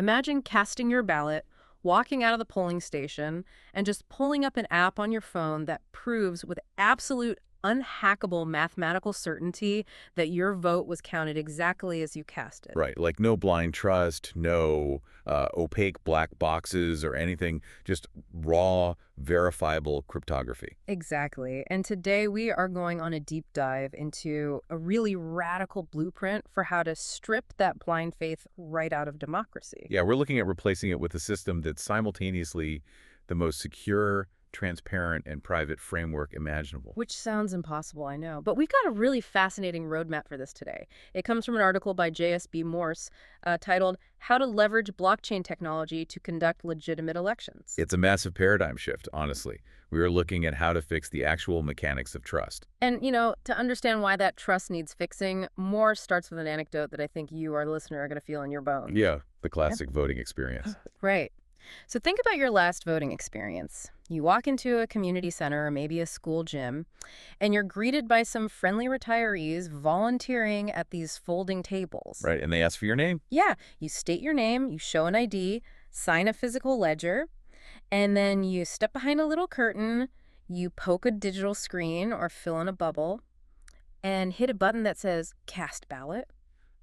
Imagine casting your ballot, walking out of the polling station, and just pulling up an app on your phone that proves with absolute unhackable mathematical certainty that your vote was counted exactly as you cast it. Right, like no blind trust, no opaque black boxes or anything, just raw, verifiable cryptography. Exactly. And today we are going on a deep dive into a really radical blueprint for how to strip that blind faith right out of democracy. Yeah, we're looking at replacing it with a system that's simultaneously the most secure, transparent, and private framework imaginable. Which sounds impossible, I know. But we've got a really fascinating roadmap for this today. It comes from an article by JSB Morse titled How to Leverage Blockchain Technology to Conduct Legitimate Elections. It's a massive paradigm shift, honestly. We are looking at how to fix the actual mechanics of trust. And, to understand why that trust needs fixing, Morse starts with an anecdote that I think you, our listener, are going to feel in your bones. Yeah, the classic voting experience. Right. So think about your last voting experience. You walk into a community center or maybe a school gym, and you're greeted by some friendly retirees volunteering at these folding tables. Right, and they ask for your name? Yeah, you state your name, you show an ID, sign a physical ledger, and then you step behind a little curtain, you poke a digital screen or fill in a bubble, and hit a button that says Cast Ballot.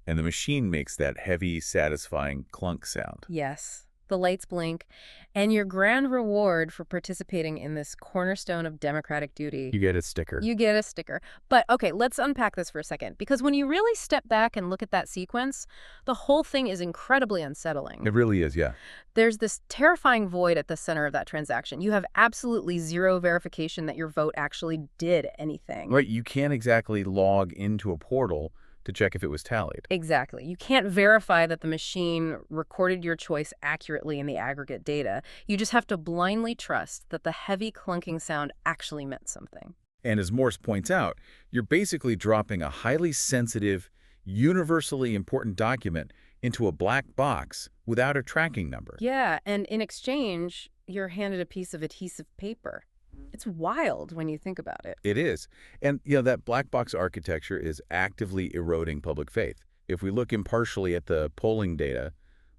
And the machine makes that heavy, satisfying clunk sound. Yes. The lights blink, and your grand reward for participating in this cornerstone of democratic duty. You get a sticker. You get a sticker. But, okay, let's unpack this for a second, because when you really step back and look at that sequence, the whole thing is incredibly unsettling. It really is, yeah. There's this terrifying void at the center of that transaction. You have absolutely zero verification that your vote actually did anything. Right, you can't exactly log into a portal to check if it was tallied. Exactly. You can't verify that the machine recorded your choice accurately in the aggregate data. You just have to blindly trust that the heavy clunking sound actually meant something. And as Morse points out, you're basically dropping a highly sensitive, universally important document into a black box without a tracking number. Yeah, and in exchange, you're handed a piece of adhesive paper. It's wild when you think about it. It is. And, that black box architecture is actively eroding public faith. If we look impartially at the polling data,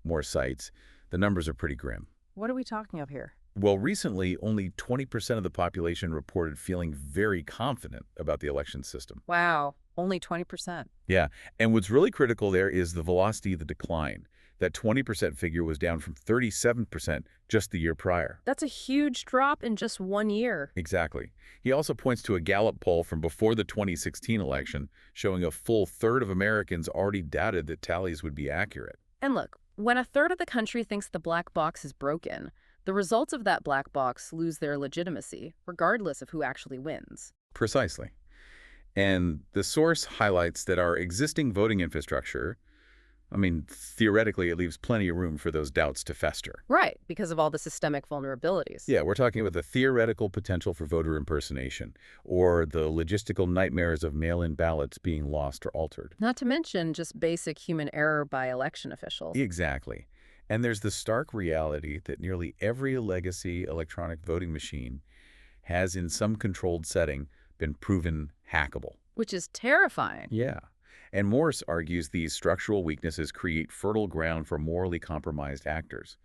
more sites, the numbers are pretty grim. What are we talking of here? Well, recently, only 20% of the population reported feeling very confident about the election system. Wow, only 20%. Yeah, and what's really critical there is the velocity of the decline. That 20% figure was down from 37% just the year prior. That's a huge drop in just 1 year. Exactly. He also points to a Gallup poll from before the 2016 election showing a full third of Americans already doubted that tallies would be accurate. And look, when a third of the country thinks the black box is broken, the results of that black box lose their legitimacy, regardless of who actually wins. Precisely. And the source highlights that our existing voting infrastructure, theoretically, it leaves plenty of room for those doubts to fester. Right, because of all the systemic vulnerabilities. Yeah, we're talking about the theoretical potential for voter impersonation, or the logistical nightmares of mail-in ballots being lost or altered. Not to mention just basic human error by election officials. Exactly. And there's the stark reality that nearly every legacy electronic voting machine has, in some controlled setting, been proven hackable. Which is terrifying. Yeah. And Morse argues these structural weaknesses create fertile ground for morally compromised actors.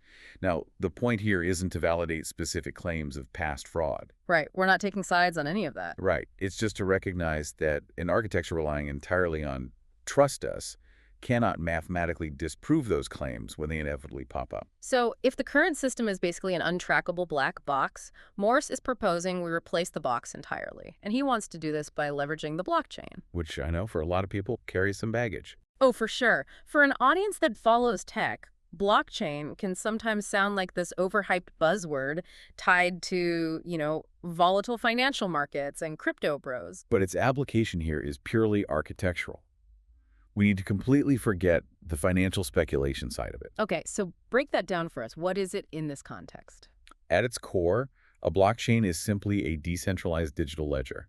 Now, the point here isn't to validate specific claims of past fraud. Right. We're not taking sides on any of that. Right. It's just to recognize that an architecture relying entirely on trust us cannot mathematically disprove those claims when they inevitably pop up. So if the current system is basically an untrackable black box, Morse is proposing we replace the box entirely. And he wants to do this by leveraging the blockchain. Which I know for a lot of people carries some baggage. Oh, for sure. For an audience that follows tech, blockchain can sometimes sound like this overhyped buzzword tied to, volatile financial markets and crypto bros. But its application here is purely architectural. We need to completely forget the financial speculation side of it. Okay, so break that down for us. What is it in this context? At its core, a blockchain is simply a decentralized digital ledger.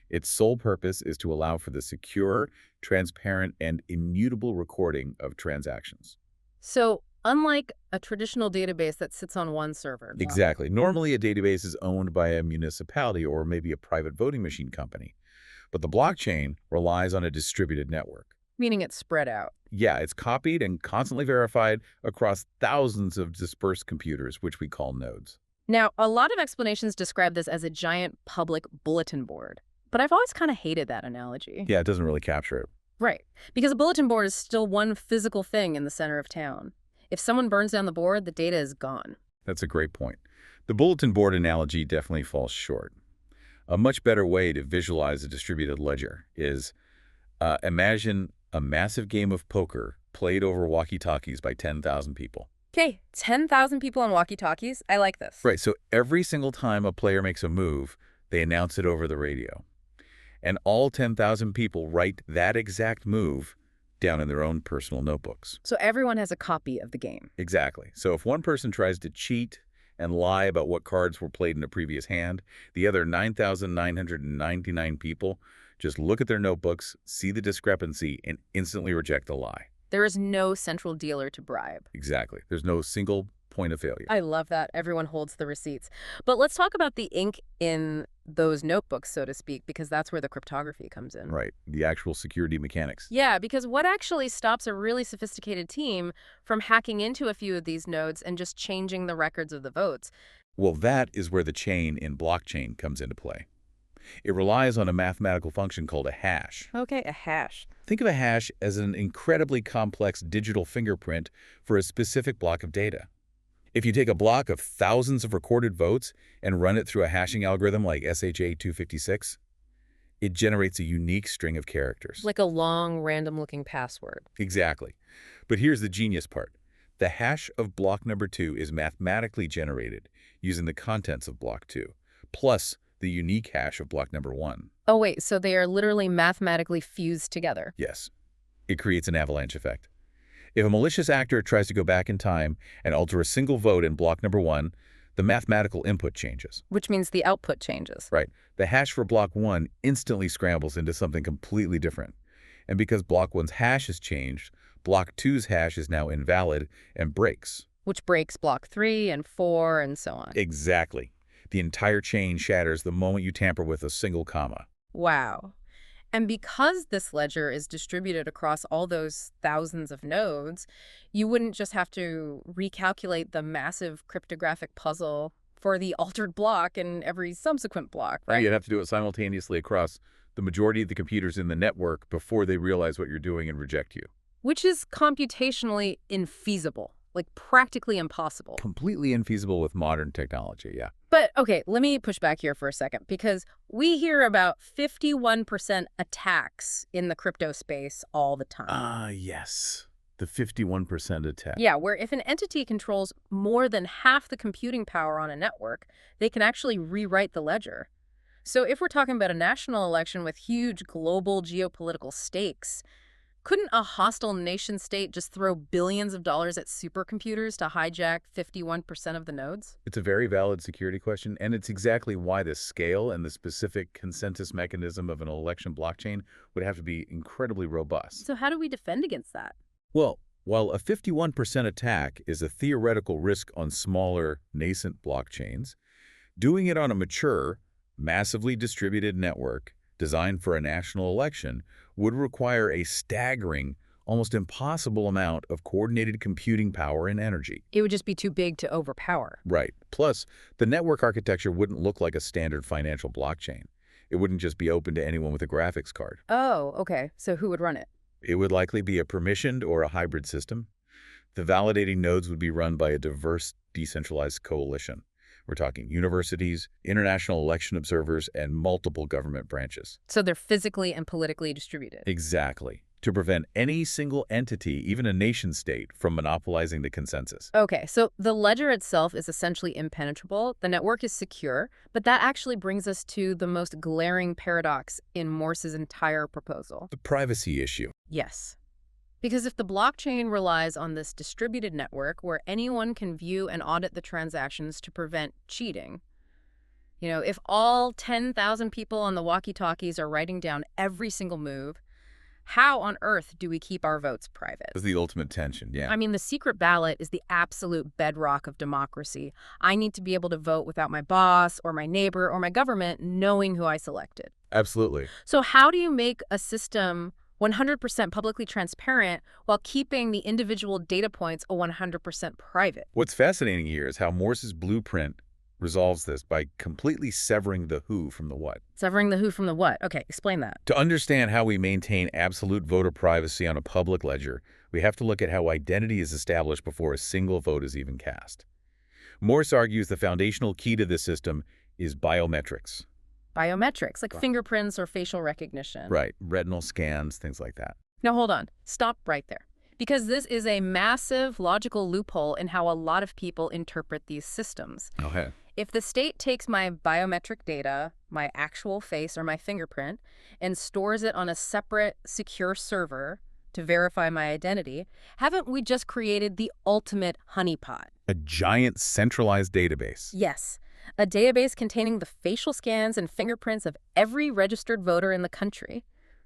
Its sole purpose is to allow for the secure, transparent, and immutable recording of transactions. So, unlike a traditional database that sits on one server. Exactly. Normally, a database is owned by a municipality or maybe a private voting machine company. But the blockchain relies on a distributed network. Meaning it's spread out. Yeah, it's copied and constantly verified across thousands of dispersed computers, which we call nodes. Now, a lot of explanations describe this as a giant public bulletin board, but I've always kind of hated that analogy. Yeah, it doesn't really capture it. Right, because a bulletin board is still one physical thing in the center of town. If someone burns down the board, the data is gone. That's a great point. The bulletin board analogy definitely falls short. A much better way to visualize a distributed ledger is imagine a massive game of poker played over walkie-talkies by 10,000 people. Okay, 10,000 people on walkie-talkies? I like this. Right, so every single time a player makes a move, they announce it over the radio. And all 10,000 people write that exact move down in their own personal notebooks. So everyone has a copy of the game. Exactly. So if one person tries to cheat and lie about what cards were played in a previous hand, the other 9,999 people just look at their notebooks, see the discrepancy, and instantly reject the lie. There is no central dealer to bribe. Exactly. There's no single point of failure. I love that. Everyone holds the receipts. But let's talk about the ink in those notebooks, so to speak, because that's where the cryptography comes in. Right. The actual security mechanics. Yeah, because what actually stops a really sophisticated team from hacking into a few of these nodes and just changing the records of the votes? Well, that is where the chain in blockchain comes into play. It relies on a mathematical function called a hash. Okay, a hash. Think of a hash as an incredibly complex digital fingerprint for a specific block of data. If you take a block of thousands of recorded votes and run it through a hashing algorithm like SHA-256, it generates a unique string of characters. Like a long, random-looking password. Exactly. But here's the genius part. The hash of block number 2 is mathematically generated using the contents of block 2, plus the unique hash of block number 1. Oh, wait, so they are literally mathematically fused together. Yes. It creates an avalanche effect. If a malicious actor tries to go back in time and alter a single vote in block number 1, the mathematical input changes. Which means the output changes. Right. The hash for block 1 instantly scrambles into something completely different. And because block 1's hash has changed, block 2's hash is now invalid and breaks. Which breaks block 3 and 4 and so on. Exactly. The entire chain shatters the moment you tamper with a single comma. Wow. And because this ledger is distributed across all those thousands of nodes, you wouldn't just have to recalculate the massive cryptographic puzzle for the altered block in every subsequent block, right? You'd have to do it simultaneously across the majority of the computers in the network before they realize what you're doing and reject you. Which is computationally infeasible, like practically impossible. Completely infeasible with modern technology, yeah. But, okay, let me push back here for a second, because we hear about 51% attacks in the crypto space all the time. Yes. The 51% attack. Yeah, where if an entity controls more than half the computing power on a network, they can actually rewrite the ledger. So if we're talking about a national election with huge global geopolitical stakes, couldn't a hostile nation state just throw billions of dollars at supercomputers to hijack 51% of the nodes? It's a very valid security question, and it's exactly why the scale and the specific consensus mechanism of an election blockchain would have to be incredibly robust. So how do we defend against that? Well, while a 51% attack is a theoretical risk on smaller, nascent blockchains, doing it on a mature, massively distributed network designed for a national election would require a staggering, almost impossible amount of coordinated computing power and energy. It would just be too big to overpower. Right. Plus, the network architecture wouldn't look like a standard financial blockchain. It wouldn't just be open to anyone with a graphics card. Oh, okay. So who would run it? It would likely be a permissioned or a hybrid system. The validating nodes would be run by a diverse, decentralized coalition. We're talking universities, international election observers, and multiple government branches. So they're physically and politically distributed. Exactly. To prevent any single entity, even a nation state, from monopolizing the consensus. Okay, so the ledger itself is essentially impenetrable. The network is secure, but that actually brings us to the most glaring paradox in Morse's entire proposal. The privacy issue. Yes. Because if the blockchain relies on this distributed network where anyone can view and audit the transactions to prevent cheating, if all 10,000 people on the walkie-talkies are writing down every single move, how on earth do we keep our votes private? That's the ultimate tension, yeah. I mean, the secret ballot is the absolute bedrock of democracy. I need to be able to vote without my boss or my neighbor or my government knowing who I selected. Absolutely. So how do you make a system 100% publicly transparent while keeping the individual data points a 100% private. What's fascinating here is how Morse's blueprint resolves this by completely severing the who from the what. Severing the who from the what. Okay, explain that. To understand how we maintain absolute voter privacy on a public ledger, we have to look at how identity is established before a single vote is even cast. Morse argues the foundational key to this system is biometrics. Biometrics, like Right. fingerprints or facial recognition. Right, retinal scans, things like that. Now hold on. Stop right there. Because this is a massive logical loophole in how a lot of people interpret these systems. Okay. If the state takes my biometric data, my actual face or my fingerprint, and stores it on a separate, secure server to verify my identity, haven't we just created the ultimate honeypot? A giant centralized database. Yes, a database containing the facial scans and fingerprints of every registered voter in the country.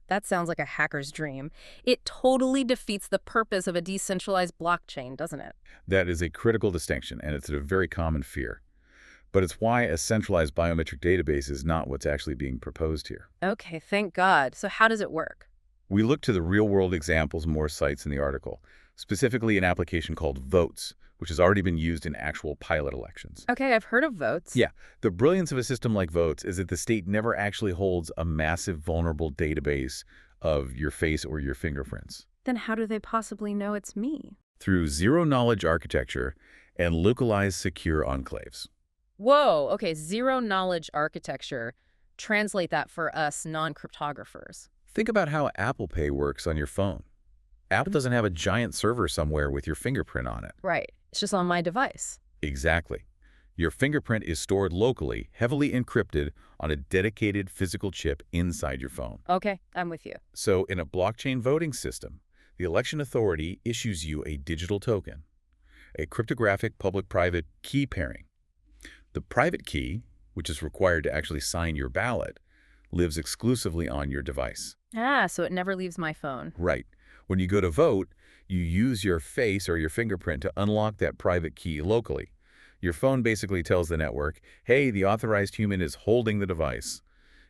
That sounds like a hacker's dream. It totally defeats the purpose of a decentralized blockchain, doesn't it? That is a critical distinction, and it's a very common fear. But it's why a centralized biometric database is not what's actually being proposed here. Okay, thank God. So how does it work? We look to the real-world examples Morse cites in the article, specifically an application called Votes, which has already been used in actual pilot elections. Okay, I've heard of votes. Yeah, the brilliance of a system like Votes is that the state never actually holds a massive vulnerable database of your face or your fingerprints. Then how do they possibly know it's me? Through zero-knowledge architecture and localized secure enclaves. Whoa, okay, zero-knowledge architecture. Translate that for us non-cryptographers. Think about how Apple Pay works on your phone. Apple doesn't have a giant server somewhere with your fingerprint on it. Right, it's just on my device. Exactly. Your fingerprint is stored locally, heavily encrypted on a dedicated physical chip inside your phone. Okay, I'm with you. So in a blockchain voting system, the election authority issues you a digital token, a cryptographic public-private key pairing. The private key, which is required to actually sign your ballot, lives exclusively on your device. Ah, so it never leaves my phone. Right. When you go to vote, you use your face or your fingerprint to unlock that private key locally. Your phone basically tells the network, hey, the authorized human is holding the device,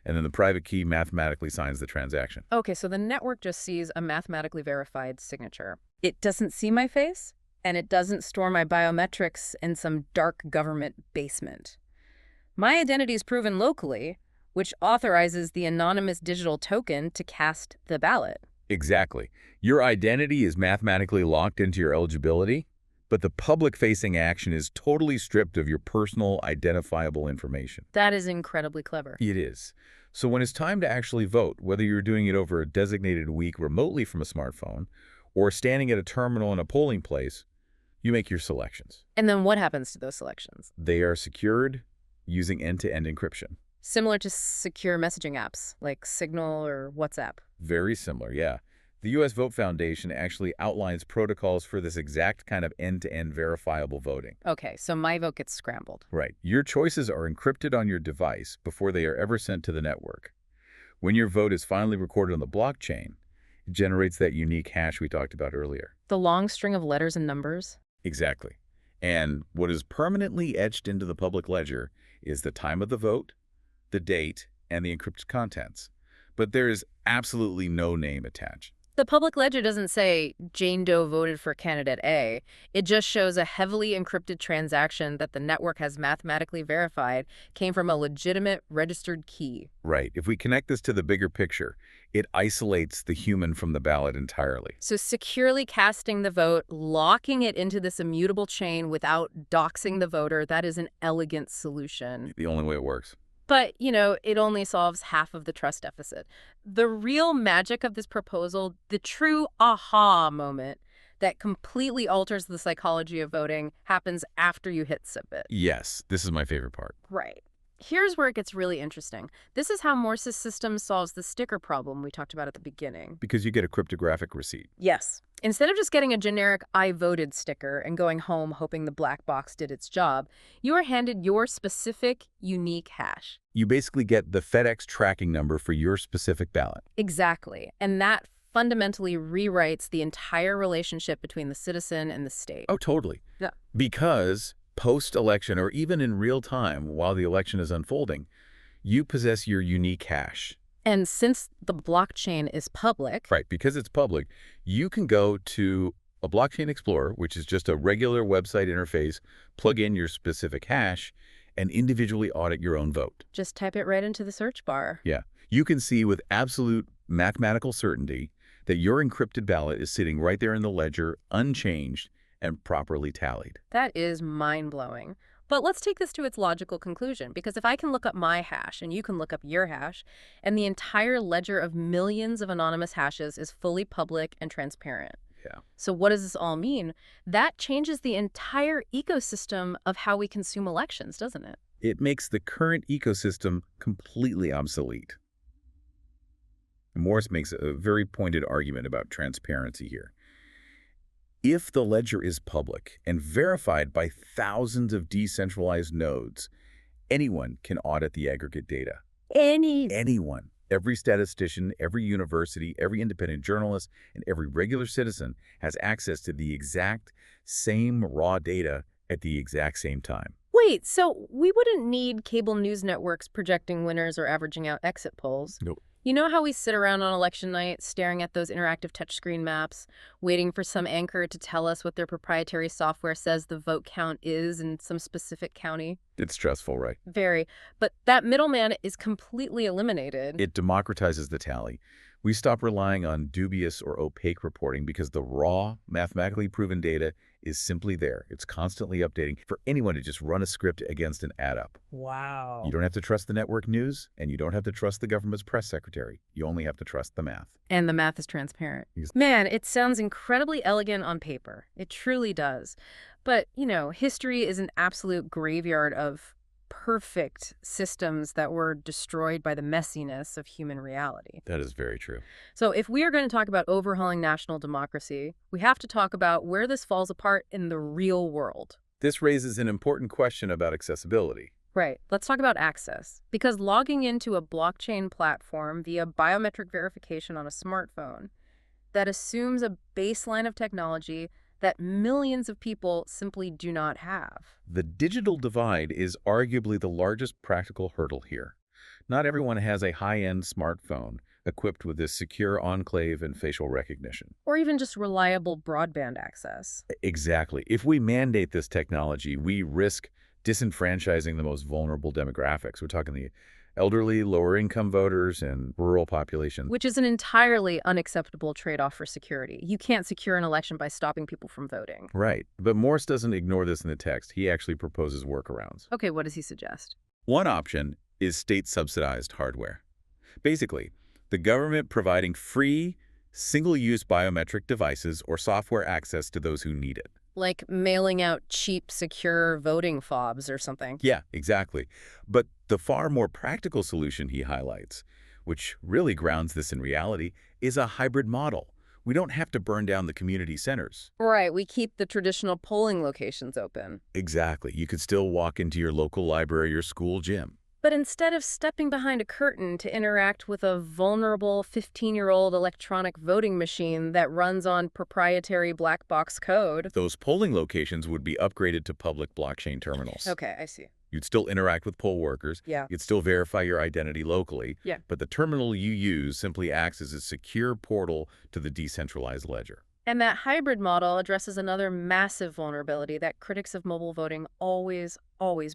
and then the private key mathematically signs the transaction. Okay, so the network just sees a mathematically verified signature. It doesn't see my face, and it doesn't store my biometrics in some dark government basement. My identity is proven locally, which authorizes the anonymous digital token to cast the ballot. Exactly. Your identity is mathematically locked into your eligibility, but the public-facing action is totally stripped of your personal identifiable information. That is incredibly clever. It is. So when it's time to actually vote, whether you're doing it over a designated week remotely from a smartphone or standing at a terminal in a polling place, you make your selections. And then what happens to those selections? They are secured using end-to-end encryption. Similar to secure messaging apps like Signal or WhatsApp. Very similar, yeah. The U.S. Vote Foundation actually outlines protocols for this exact kind of end-to-end verifiable voting. Okay, so my vote gets scrambled. Right. Your choices are encrypted on your device before they are ever sent to the network. When your vote is finally recorded on the blockchain, it generates that unique hash we talked about earlier. The long string of letters and numbers? Exactly. And what is permanently etched into the public ledger is the time of the vote, the date, and the encrypted contents. But there is absolutely no name attached. The public ledger doesn't say Jane Doe voted for candidate A. It just shows a heavily encrypted transaction that the network has mathematically verified came from a legitimate registered key. Right. If we connect this to the bigger picture, it isolates the human from the ballot entirely. So securely casting the vote, locking it into this immutable chain without doxing the voter, that is an elegant solution. The only way it works. But, it only solves half of the trust deficit. The real magic of this proposal, the true aha moment that completely alters the psychology of voting, happens after you hit submit. Yes, this is my favorite part. Right. Here's where it gets really interesting. This is how Morse's system solves the sticker problem we talked about at the beginning. Because you get a cryptographic receipt. Yes. Instead of just getting a generic I voted sticker and going home hoping the black box did its job, you are handed your specific, unique hash. You basically get the FedEx tracking number for your specific ballot. Exactly. And that fundamentally rewrites the entire relationship between the citizen and the state. Oh, totally. Yeah. Because post-election or even in real time while the election is unfolding, you possess your unique hash, And since the blockchain is public, Right, because it's public, you can go to a blockchain explorer, which is just a regular website interface, plug in your specific hash, and individually audit your own vote. just type it right into the search bar. Yeah, you can see with absolute mathematical certainty that your encrypted ballot is sitting right there in the ledger, unchanged and properly tallied. That is mind-blowing. But let's take this to its logical conclusion, because if I can look up my hash and you can look up your hash, and the entire ledger of millions of anonymous hashes is fully public and transparent. Yeah. So what does this all mean? That changes the entire ecosystem of how we consume elections, doesn't it? It makes the current ecosystem completely obsolete. Morse makes a very pointed argument about transparency here. If the ledger is public and verified by thousands of decentralized nodes, anyone can audit the aggregate data. Anyone. Every statistician, every university, every independent journalist, and every regular citizen has access to the exact same raw data at the exact same time. Wait, so we wouldn't need cable news networks projecting winners or averaging out exit polls? Nope. You know how we sit around on election night staring at those interactive touchscreen maps, waiting for some anchor to tell us what their proprietary software says the vote count is in some specific county? It's stressful, right? Very. But that middleman is completely eliminated. It democratizes the tally. We stop relying on dubious or opaque reporting because the raw, mathematically proven data is simply there. It's constantly updating for anyone to just run a script against an add-up. Wow. You don't have to trust the network news, and you don't have to trust the government's press secretary. You only have to trust the math. And the math is transparent. Yes. Man, it sounds incredibly elegant on paper. It truly does. But, history is an absolute graveyard of perfect systems that were destroyed by the messiness of human reality. That is very true. So if we are going to talk about overhauling national democracy, we have to talk about where this falls apart in the real world. This raises an important question about accessibility. Right. Let's talk about access. Because logging into a blockchain platform via biometric verification on a smartphone that assumes a baseline of technology that millions of people simply do not have. The digital divide is arguably the largest practical hurdle here. Not everyone has a high-end smartphone equipped with this secure enclave and facial recognition. Or even just reliable broadband access. Exactly. If we mandate this technology, we risk disenfranchising the most vulnerable demographics. We're talking the elderly, lower-income voters, and rural populations. Which is an entirely unacceptable trade-off for security. You can't secure an election by stopping people from voting. Right. But Morse doesn't ignore this in the text. He actually proposes workarounds. Okay, what does he suggest? One option is state-subsidized hardware. Basically, the government providing free, single-use biometric devices or software access to those who need it. Like mailing out cheap, secure voting fobs or something. Yeah, exactly. But the far more practical solution he highlights, which really grounds this in reality, is a hybrid model. We don't have to burn down the community centers. Right, we keep the traditional polling locations open. Exactly. You could still walk into your local library or school gym. But instead of stepping behind a curtain to interact with a vulnerable 15-year-old electronic voting machine that runs on proprietary black box code. Those polling locations would be upgraded to public blockchain terminals. Okay, I see. You'd still interact with poll workers. Yeah. You'd still verify your identity locally. Yeah. But the terminal you use simply acts as a secure portal to the decentralized ledger. And that hybrid model addresses another massive vulnerability that critics of mobile voting always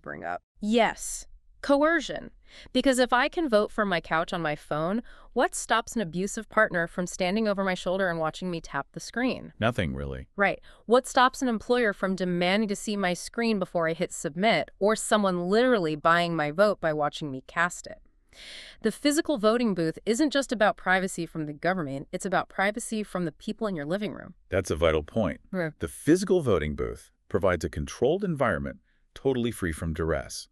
bring up. Yes. Coercion. Because if I can vote from my couch on my phone, what stops an abusive partner from standing over my shoulder and watching me tap the screen? Nothing, really. Right. What stops an employer from demanding to see my screen before I hit submit, or someone literally buying my vote by watching me cast it? The physical voting booth isn't just about privacy from the government, it's about privacy from the people in your living room. That's a vital point. Yeah. The physical voting booth provides a controlled environment totally free from duress.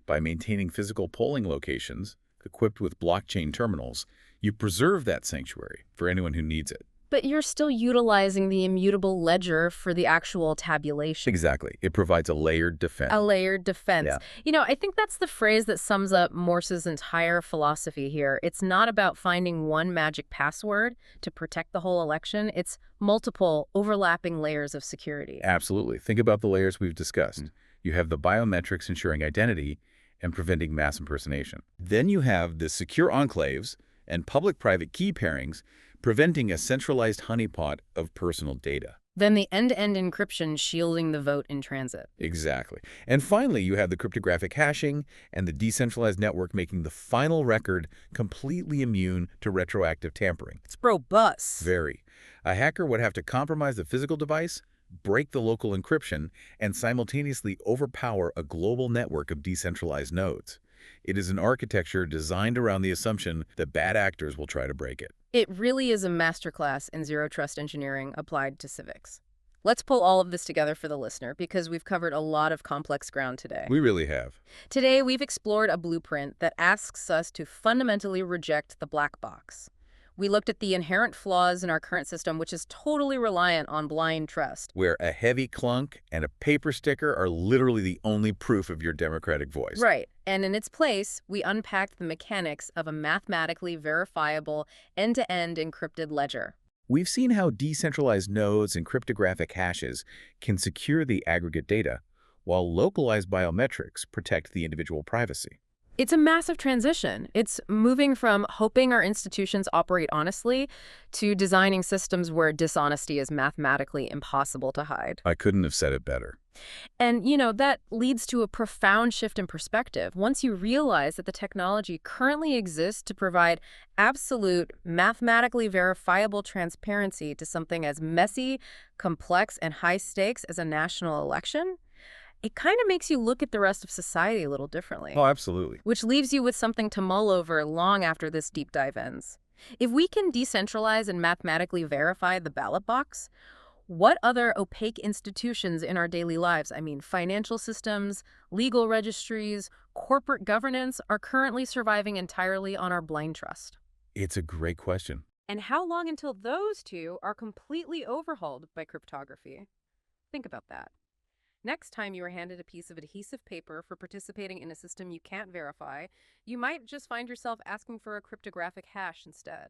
By maintaining physical polling locations equipped with blockchain terminals, you preserve that sanctuary for anyone who needs it. But you're still utilizing the immutable ledger for the actual tabulation. Exactly. It provides a layered defense. A layered defense. Yeah. I think that's the phrase that sums up Morse's entire philosophy here. It's not about finding one magic password to protect the whole election. It's multiple overlapping layers of security. Absolutely. Think about the layers we've discussed. You have the biometrics ensuring identity, and preventing mass impersonation. Then you have the secure enclaves and public-private key pairings, preventing a centralized honeypot of personal data. Then the end-to-end encryption shielding the vote in transit. Exactly. And finally, you have the cryptographic hashing and the decentralized network making the final record completely immune to retroactive tampering. It's robust. Very. A hacker would have to compromise the physical device, break the local encryption, and simultaneously overpower a global network of decentralized nodes. It is an architecture designed around the assumption that bad actors will try to break it. It really is a masterclass in zero-trust engineering applied to civics. Let's pull all of this together for the listener because we've covered a lot of complex ground today. We really have. Today, we've explored a blueprint that asks us to fundamentally reject the black box. We looked at the inherent flaws in our current system, which is totally reliant on blind trust. Where a heavy clunk and a paper sticker are literally the only proof of your democratic voice. Right. And in its place, we unpacked the mechanics of a mathematically verifiable end-to-end encrypted ledger. We've seen how decentralized nodes and cryptographic hashes can secure the aggregate data, while localized biometrics protect the individual privacy. It's a massive transition. It's moving from hoping our institutions operate honestly to designing systems where dishonesty is mathematically impossible to hide. I couldn't have said it better. And, that leads to a profound shift in perspective. Once you realize that the technology currently exists to provide absolute, mathematically verifiable transparency to something as messy, complex, and high stakes as a national election, it kind of makes you look at the rest of society a little differently. Oh, absolutely. Which leaves you with something to mull over long after this deep dive ends. If we can decentralize and mathematically verify the ballot box, what other opaque institutions in our daily lives, financial systems, legal registries, corporate governance, are currently surviving entirely on our blind trust? It's a great question. And how long until those two are completely overhauled by cryptography? Think about that. Next time you are handed a piece of adhesive paper for participating in a system you can't verify, you might just find yourself asking for a cryptographic hash instead.